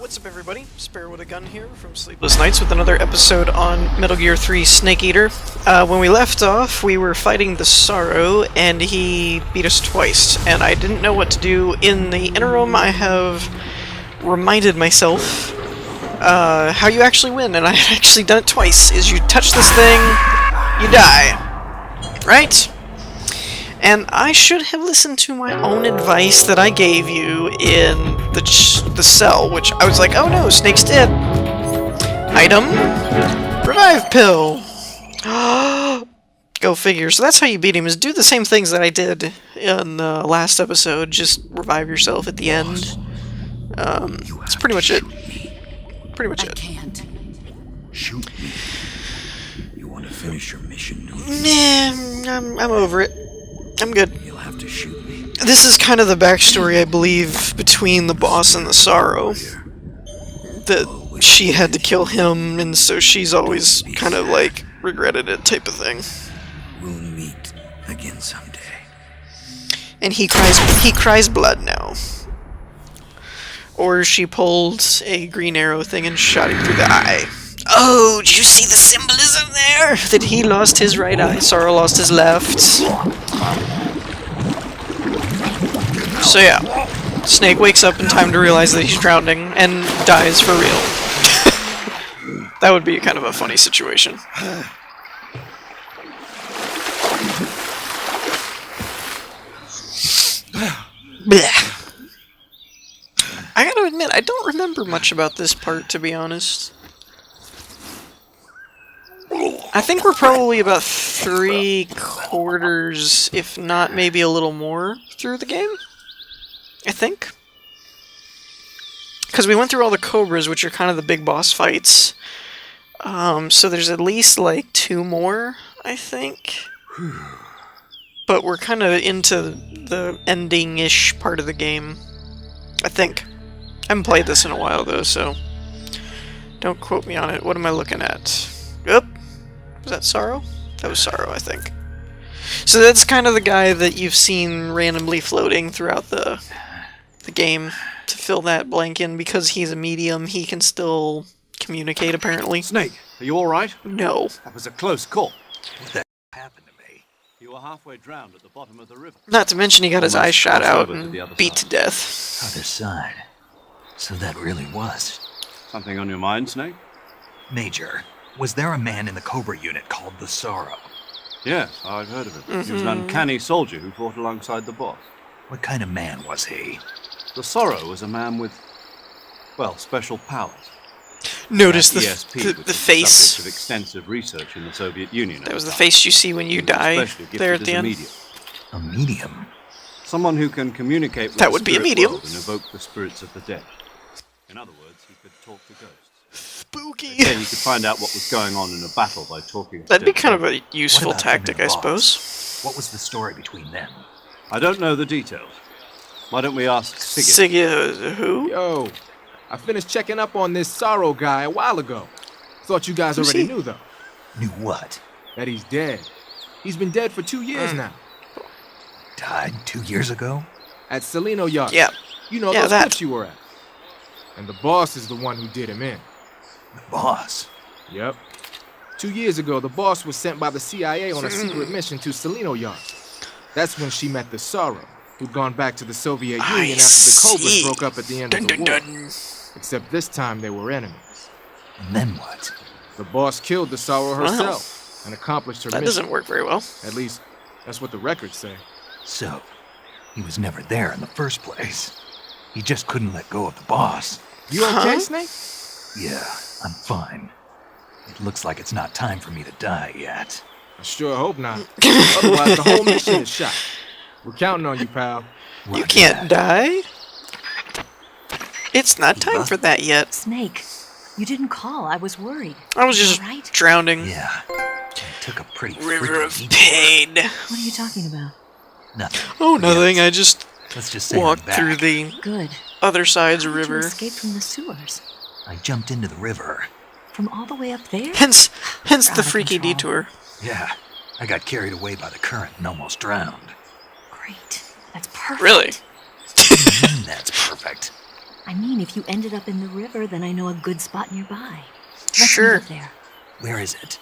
What's up, everybody? Spare with a Gun here from Sleepless Nights with another episode on Metal Gear 3 Snake Eater. When we left off, we were fighting the Sorrow, and he beat us twice, and I didn't know what to do. In the interim, I have reminded myself how you actually win, and I had actually done it twice, is you touch this thing, you die. Right? And I should have listened to my own advice that I gave you in the cell, which I was like, oh no, Snake's dead. Item, revive pill. Go figure. So that's how you beat him, is do the same things that I did in the last episode, just revive yourself at the end. That's pretty much it. Pretty much it. I can't. Shoot me. You want to finish your mission, don't you? Nah, I'm over it. I'm good. You'll have to shoot me. This is kind of the backstory, I believe, between the boss and the Sorrow. That she had to kill him, and so she's always kind of like regretted it type of thing. We'll meet again someday. And he cries blood now. Or she pulled a green arrow thing and shot him through the eye. Oh, did you see the symbolism there? That he lost his right eye, Sorrow lost his left. So yeah, Snake wakes up in time to realize that he's drowning and dies for real. That would be kind of a funny situation. Blech. I gotta admit, I don't remember much about this part, to be honest. I think we're probably about 3/4, if not maybe a little more, through the game. I think. Because we went through all the Cobras, which are kind of the big boss fights. So there's at least like 2 more, I think. But we're kind of into the ending-ish part of the game. I think. I haven't played this in a while, though, so don't quote me on it. What am I looking at? Oop. Was that Sorrow? That was Sorrow, I think. So that's kind of the guy that you've seen randomly floating throughout the game to fill that blank in. Because he's a medium, he can still communicate, apparently. Snake, are you alright? No. That was a close call. What the happened to me? You were halfway drowned at the bottom of the river. Not to mention he got his eyes shot crossed out over to and the other beat to side. death. Other side. So that really was. Something on your mind, Snake? Major, was there a man in the Cobra unit called the Sorrow? Yes, I've heard of him. He was an uncanny soldier who fought alongside the boss. What kind of man was he? The Sorrow was a man with, well, special powers. Notice That the ESP, which face. was the subject of extensive research in the Soviet Union. That was the face you see when you die Especially there at gifted the as a end. medium. A medium? Someone who can communicate with That the would be a spirit medium. world and evoke the spirits of the dead. In other words, he could talk to ghosts. Spooky. Then you could find out what was going on in a battle by talking to That'd be dead kind of people. a useful What about him and tactic, the I boss? suppose. What was the story between them? I don't know the details. Why don't we ask Sigurd? Siggy, who? Yo, I finished checking up on this Sorrow guy a while ago. Thought you guys Who's already he? knew, though, Knew what? that he's dead. He's been dead for 2 years now. Died 2 years ago? At Salino Yard. Yeah. You know, Yeah, those that. trips you were at. And the boss is the one who did him in. The boss? Yep. 2 years ago, the boss was sent by the CIA on a secret mission to Salino Yard. That's when she met the Sorrow, who'd gone back to the Soviet I Union after the Cobras see. broke up at the end Dun, of the dun, war. dun. Except this time they were enemies. And then what? The boss killed the Sorrow herself and accomplished her That mission. doesn't work very well. At least, that's what the records say. So, he was never there in the first place. He just couldn't let go of the boss. You okay, Huh? Snake? Yeah, I'm fine. It looks like it's not time for me to die yet. I sure hope not. Otherwise, the whole mission is shot. We're counting on you, pal. You Roger can't that. die. It's not time for that yet. Snake, you didn't call. I was worried. I was just All right? drowning. Yeah, it took a pretty River of freaking pain. What are you talking about? Nothing. Oh, Forget nothing. it. I just Let's just say I'm walked back. through the Good. other side's How did river. you escape from the sewers? I jumped into the river. From all the way up there? Hence the Out of freaky control. detour. Yeah, I got carried away by the current and almost drowned. Great. That's perfect. Really? What do you mean that's perfect? I mean, if you ended up in the river, then I know a good spot nearby. Let's Sure. meet up there. Where is it?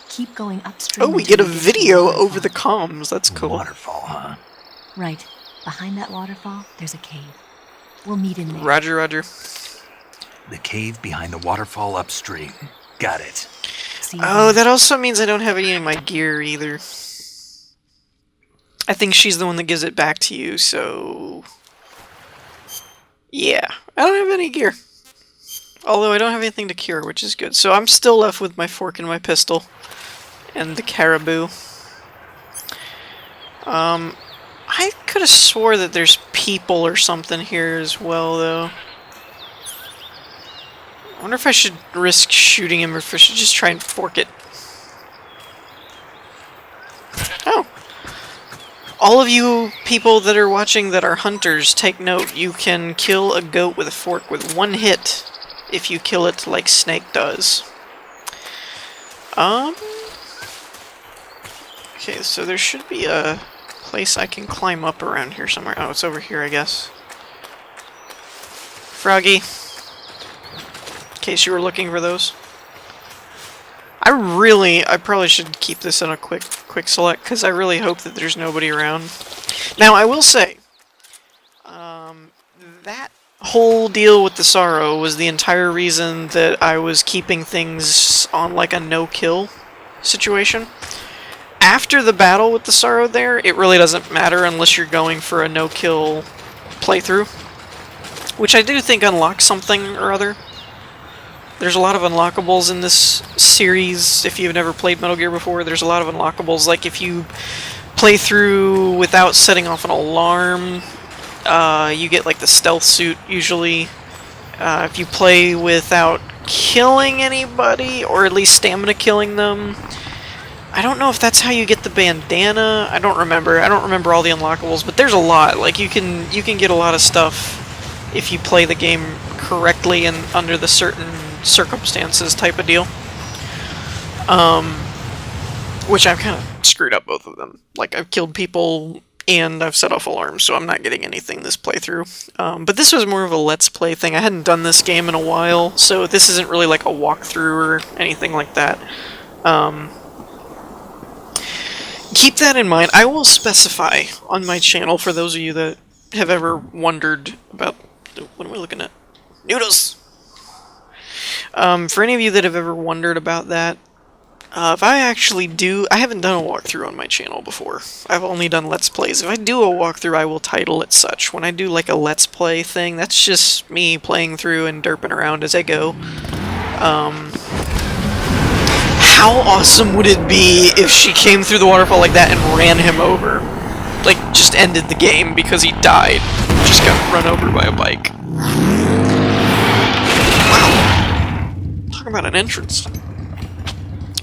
Keep going upstream. Oh, we until get a you to video waterfall. over the comms. That's cool. Waterfall, huh? Right. Behind that waterfall, there's a cave. We'll meet in there. Roger, roger. The cave behind the waterfall upstream. Got it. See you Oh, there. that also means I don't have any of my gear either. I think she's the one that gives it back to you, so... Yeah, I don't have any gear. Although I don't have anything to cure, which is good. So I'm still left with my fork and my pistol. And the caribou. I could have swore that there's people or something here as well, though. I wonder if I should risk shooting him or if I should just try and fork it. Oh. All of you people that are watching that are hunters, take note. You can kill a goat with a fork with one hit if you kill it like Snake does. Okay, so there should be a place I can climb up around here somewhere. Oh, it's over here, I guess. Froggy. In case you were looking for those. I probably should keep this in a quick select, because I really hope that there's nobody around. Now, I will say, that whole deal with the Sorrow was the entire reason that I was keeping things on, like, a no-kill situation. After the battle with the Sorrow there, it really doesn't matter unless you're going for a no-kill playthrough. Which I do think unlocks something or other. There's a lot of unlockables in this series. If you've never played Metal Gear before, there's a lot of unlockables. Like if you play through without setting off an alarm, you get like the stealth suit usually. If you play without killing anybody, or at least stamina killing them, I don't know if that's how you get the bandana. I don't remember all the unlockables, but there's a lot. Like you can get a lot of stuff if you play the game correctly and under the certain circumstances type of deal. Which I've kind of screwed up both of them. Like I've killed people and I've set off alarms, so I'm not getting anything this playthrough. But this was more of a let's play thing. I hadn't done this game in a while, so this isn't really like a walkthrough or anything like that. Keep that in mind. I will specify on my channel for those of you that have ever wondered about... What am I looking at? Noodles! For any of you that have ever wondered about that, if I actually do... I haven't done a walkthrough on my channel before. I've only done Let's Plays. If I do a walkthrough, I will title it such. When I do like a Let's Play thing, that's just me playing through and derping around as I go. How awesome would it be if she came through the waterfall like that and ran him over? Like, just ended the game because he died. Just got run over by a bike. Wow. Talk about an entrance.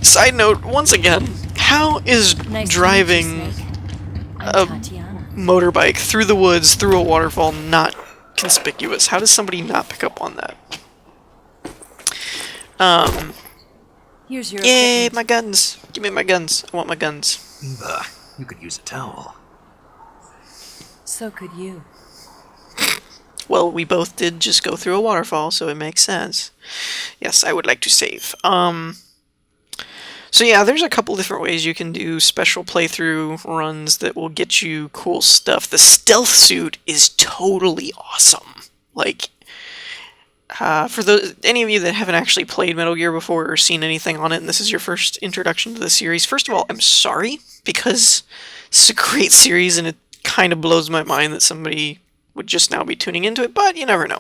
Side note, once again, how is Nice to driving meet you, Snake. a I'm Tatiana. motorbike through the woods, through a waterfall, not conspicuous? How does somebody not pick up on that? Here's your Yay, equipment. my guns! Give me my guns. I want my guns. Eva, you could use a towel. So could you. Well, we both did just go through a waterfall, so it makes sense. Yes, I would like to save. So yeah, there's a couple different ways you can do special playthrough runs that will get you cool stuff. The stealth suit is totally awesome. Like, for any of you that haven't actually played Metal Gear before or seen anything on it, and this is your first introduction to the series, first of all, I'm sorry, because it's a great series, and it kind of blows my mind that somebody would just now be tuning into it, but you never know.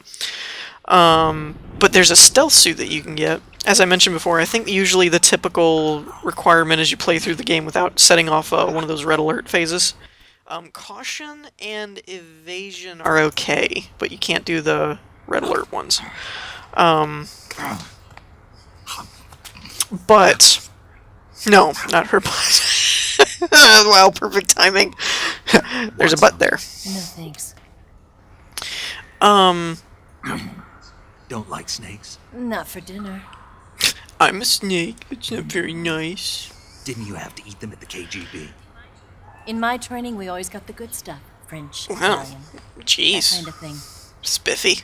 But there's a stealth suit that you can get. As I mentioned before, I think usually the typical requirement is you play through the game without setting off one of those red alert phases. Caution and evasion are okay, but you can't do the red alert ones. But no, not her butt. Wow, perfect timing. There's a butt there. No thanks. Don't like snakes? Not for dinner. I'm a snake. It's not very nice. Didn't you have to eat them at the KGB? In my training, we always got the good stuff. French, Wow. Italian, that Jeez. kind of thing. Spiffy.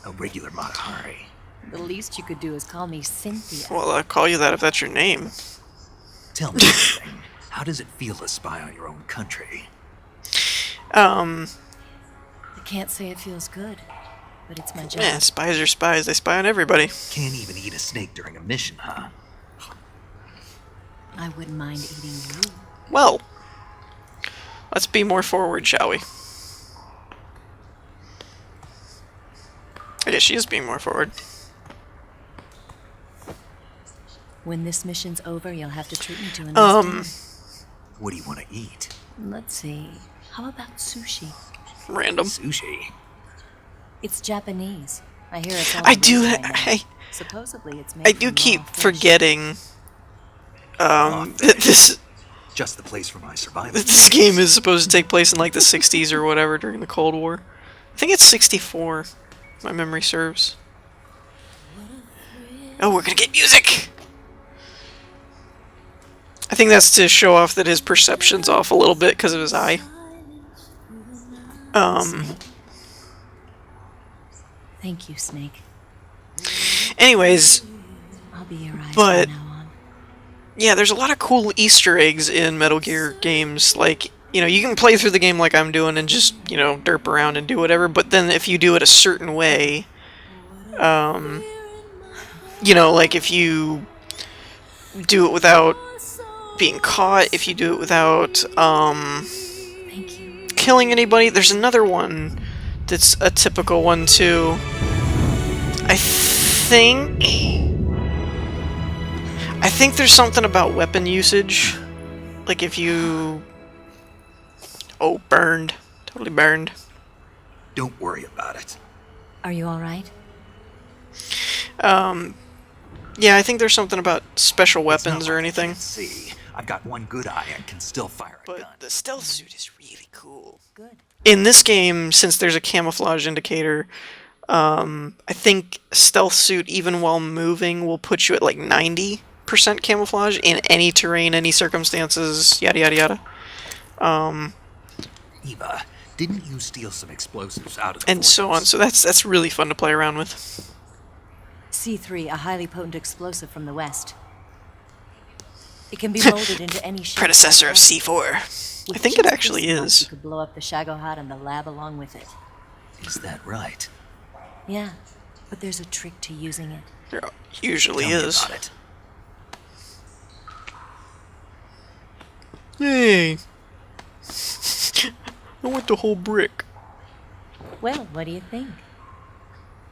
A regular Matahari. The least you could do is call me Cynthia. Well, I'll call you that if that's your name. Tell me something. How does it feel to spy on your own country? I can't say it feels good, but it's my job. Yeah, spies are spies. They spy on everybody. Can't even eat a snake during a mission, huh? I wouldn't mind eating you. Well, let's be more forward, shall we? I guess she is being more forward. When this mission's over, you'll have to treat me to a nice dinner. What do you want to eat? Let's see. How about sushi? Random. Sushi. It's Japanese. I hear it's all I the do. rage right now. I Supposedly it's made I do from keep raw fish. forgetting. This Just the place for my survival. this game is supposed to take place in like the 60s or whatever during the Cold War. I think it's 64. If my memory serves. Oh, we're gonna get music. I think that's to show off that his perception's off a little bit because of his eye. Thank you, Snake. Anyways, I'll be your eyes But- from now on. yeah, there's a lot of cool Easter eggs in Metal Gear games. Like, you know, you can play through the game like I'm doing and just, you know, derp around and do whatever, but then if you do it a certain way, you know, like if you do it without being caught, if you do it without, Thank you. killing anybody, there's another one that's a typical one too. I think there's something about weapon usage. Like if you... Oh, burned. Totally burned. Don't worry about it. Are you alright? Yeah, I think there's something about special It's not weapons or like I anything. can't see. I've got one good eye and can still fire a gun. But the stealth suit is really cool. Good. In this game, since there's a camouflage indicator, I think stealth suit, even while moving, will put you at like 90% camouflage in any terrain, any circumstances, yada yada yada. Eva, didn't you steal some explosives out of the And so on. fortress? So that's really fun to play around with. C3, a highly potent explosive from the west. It can be molded into any shape. Predecessor of C4. With I think it just actually this much, is. You could blow up the Shagohod and the lab along with it. Is that right? Yeah, but there's a trick to using it. There usually Tell me is. about it. Yay! I want the whole brick. Well, what do you think?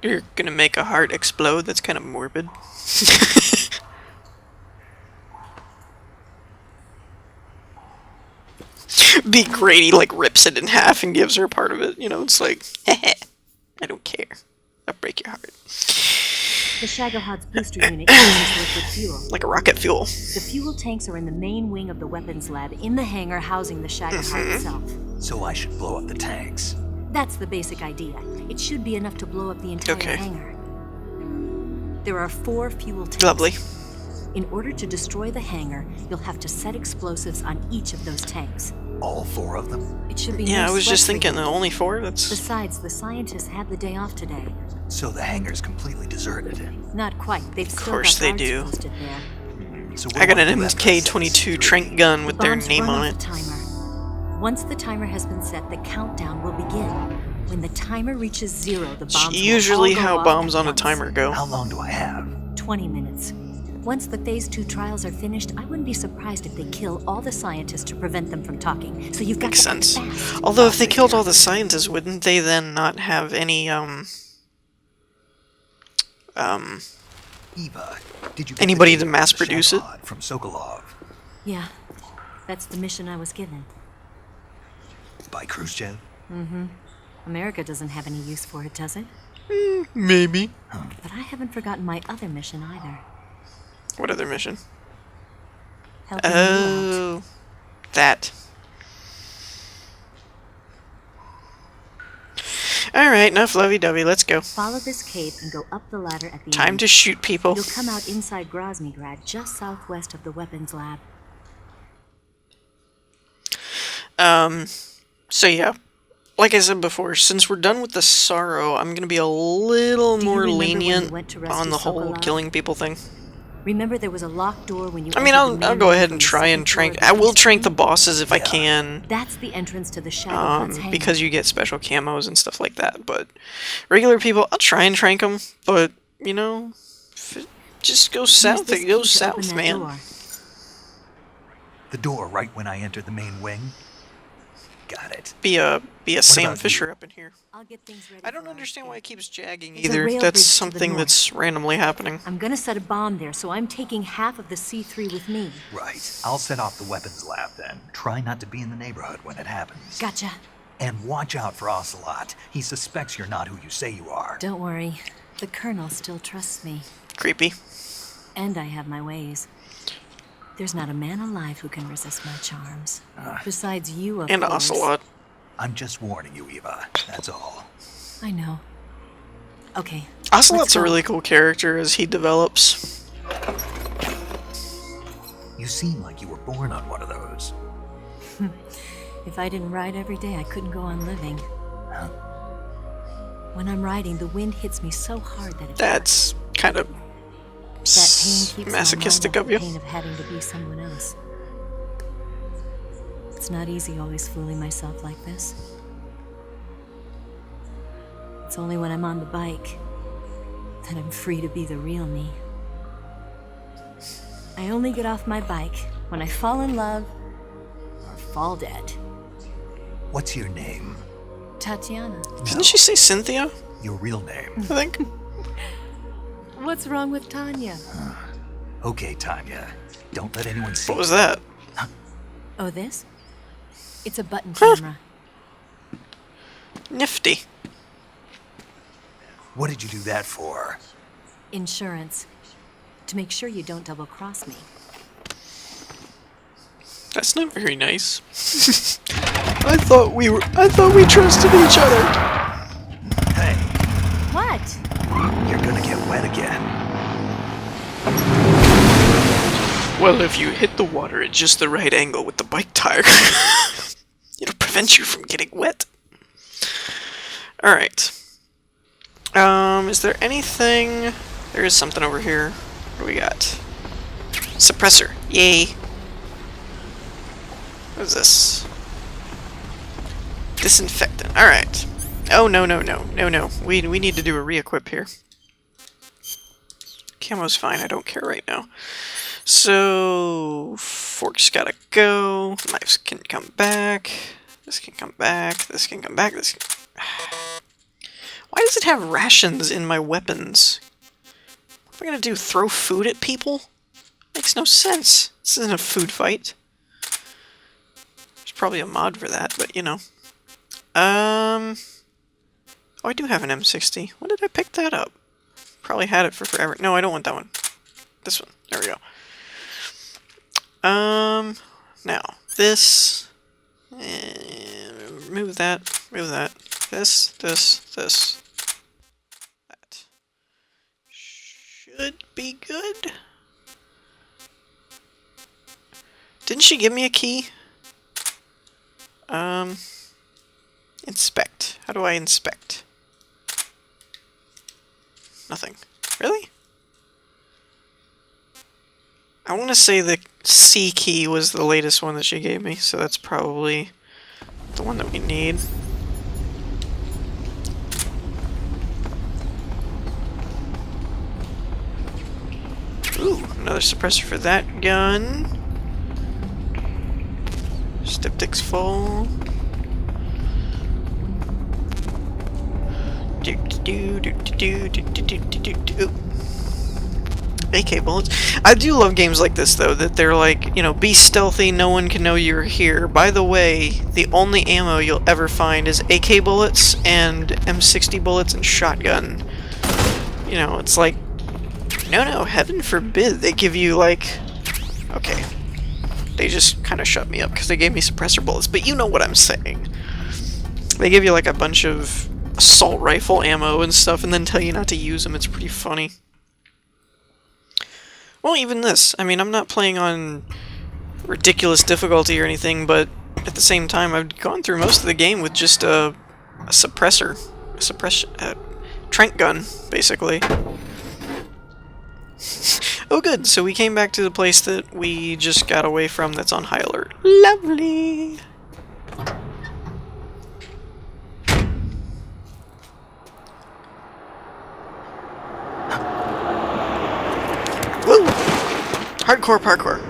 You're gonna make a heart explode? That's kind of morbid. Be great, he like rips it in half and gives her part of it. You know, it's like, heh, I don't care. I'll break your heart. The Shagohod's booster unit uses liquid fuel. Like a rocket fuel. The fuel tanks are in the main wing of the weapons lab in the hangar housing the Shagohod itself. So I should blow up the tanks. That's the basic idea. It should be enough to blow up the entire Okay. hangar. There are 4 fuel tanks. Lovely. In order to destroy the hangar, you'll have to set explosives on each of those tanks. All 4 of them? It should be Yeah, no I was just sweat for thinking you. only 4? That's... Besides, the scientists had the day off today. So the hangar's completely deserted. Not quite. They've still course got they guards do. posted there. So I got an what do after I set the MK22 C3? trank gun with The their bombs name run on off it. the timer. Once the timer has been set, the countdown will begin. When the timer reaches 0, the bombs will Usually all go how off bombs at on a once. timer go. How long do I have? 20 minutes. Once the Phase 2 trials are finished, I wouldn't be surprised if they kill all the scientists to prevent them from talking. So you've got Makes to act sense. fast. Although if they killed all the scientists, wouldn't they then not have any, Eva, did you get Anybody the to mass data produce it? Shagohod from Sokolov Yeah, that's the mission I was given. by Khrushchev? America doesn't have any use for it, does it? Maybe. But I haven't forgotten my other mission either. What other mission? Helping you out. Oh, that. Alright, enough lovey-dovey, let's go. Follow this cave and go up the ladder at the Time end. to shoot people. You'll come out inside Groznygrad, just southwest of the weapons lab. So yeah, like I said before, since we're done with the sorrow, I'm gonna be a little Do you more remember when you lenient went to rescue on the whole Shagohod? killing people thing. Remember there was a locked door when you I mean, entered the I'll main go room ahead from and the try and second floor trank. of the I will east trank the wing? bosses if I can. That's the entrance to the Shagohod's hangar. Because you get special camos and stuff like that. But regular people, I'll try and trank them. But you know, if it just goes Use south, this it key goes to open south, that man. door. The door right when I entered the main wing? Got it. Be a Sam about Fisher you? up in here. I'll get things ready I don't for our understand why it escape. keeps jagging It's a either. rail That's bridge to the something north. that's randomly happening. I'm gonna set a bomb there, so I'm taking half of the C3 with me. Right. I'll set off the weapons lab then. Try not to be in the neighborhood when it happens. Gotcha. And watch out for Ocelot. He suspects you're not who you say you are. Don't worry. The Colonel still trusts me. Creepy. And I have my ways. There's not a man alive who can resist my charms. Besides you, of And course. Ocelot. I'm just warning you, Eva. That's all. I know. Okay. Ocelot's let's a go. really cool character as he develops. You seem like you were born on one of those. If I didn't ride every day, I couldn't go on living. When I'm riding, the wind hits me so hard that it That's kind of That pain keeps masochistic my of mind you. off the pain of having to be someone else. It's not easy always fooling myself like this. It's only when I'm on the bike that I'm free to be the real me. I only get off my bike when I fall in love or fall dead. What's your name? Tatiana. Didn't she say Cynthia? Your real name. I think. What's wrong with Tanya? Okay, Tanya. Don't let anyone see. What was that? Oh, this? It's a button camera. Nifty. What did you do that for? Insurance. To make sure you don't double-cross me. That's not very nice. I thought we trusted each other. Hey, What? you're gonna get wet again. Well, if you hit the water at just the right angle with the bike tire, it'll prevent you from getting wet. Alright. Is there anything... There is something over here. What do we got? Suppressor. Yay. What is this? Disinfectant. Alright. Oh, no. We need to do a re-equip here. Camo's fine, I don't care right now. So... Fork's gotta go. Knives can come back. This can come back. This can come back. This can... Why does it have rations in my weapons? What am I gonna do? Throw food at people? Makes no sense. This isn't a food fight. There's probably a mod for that, but you know. Oh, I do have an M60. When did I pick that up? Probably had it for forever. No, I don't want that one. This one. There we go. Now, this... Move that. Move that. This. That. Should be good. Didn't she give me a key? Inspect. How do I inspect? Nothing. Really? I want to say the C key was the latest one that she gave me, so that's probably the one that we need. Ooh, another suppressor for that gun. Styptic's full. AK bullets. I do love games like this, though, that they're like, you know, be stealthy, no one can know you're here. By the way, the only ammo you'll ever find is AK bullets and M60 bullets and shotgun. You know, it's like, no, heaven forbid they give you, like... Okay. They just kind of shut me up because they gave me suppressor bullets, but you know what I'm saying. They give you, like, a bunch of assault rifle ammo and stuff and then tell you not to use them. It's pretty funny. Well, even this. I mean, I'm not playing on ridiculous difficulty or anything, but at the same time, I've gone through most of the game with just a a suppressor. A trank gun, basically. Oh good, so we came back to the place that we just got away from that's on high alert. Lovely! Woo! Hardcore parkour.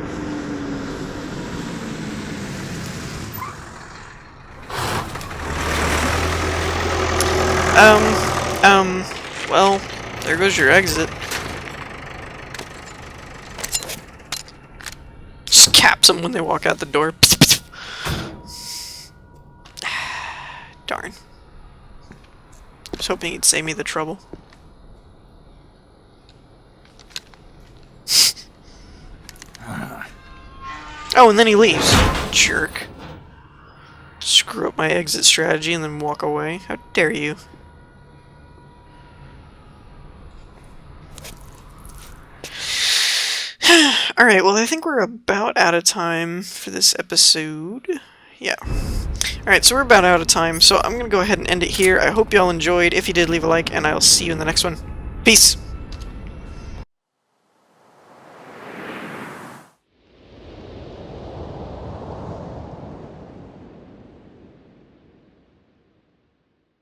Well, there goes your exit. Just caps them when they walk out the door. Darn. I was hoping he'd save me the trouble. Oh, and then he leaves. Jerk. Screw up my exit strategy and then walk away. How dare you? Alright, well I think we're about out of time for this episode. Yeah. Alright, so we're about out of time, so I'm gonna go ahead and end it here. I hope y'all enjoyed. If you did, leave a like, and I'll see you in the next one. Peace!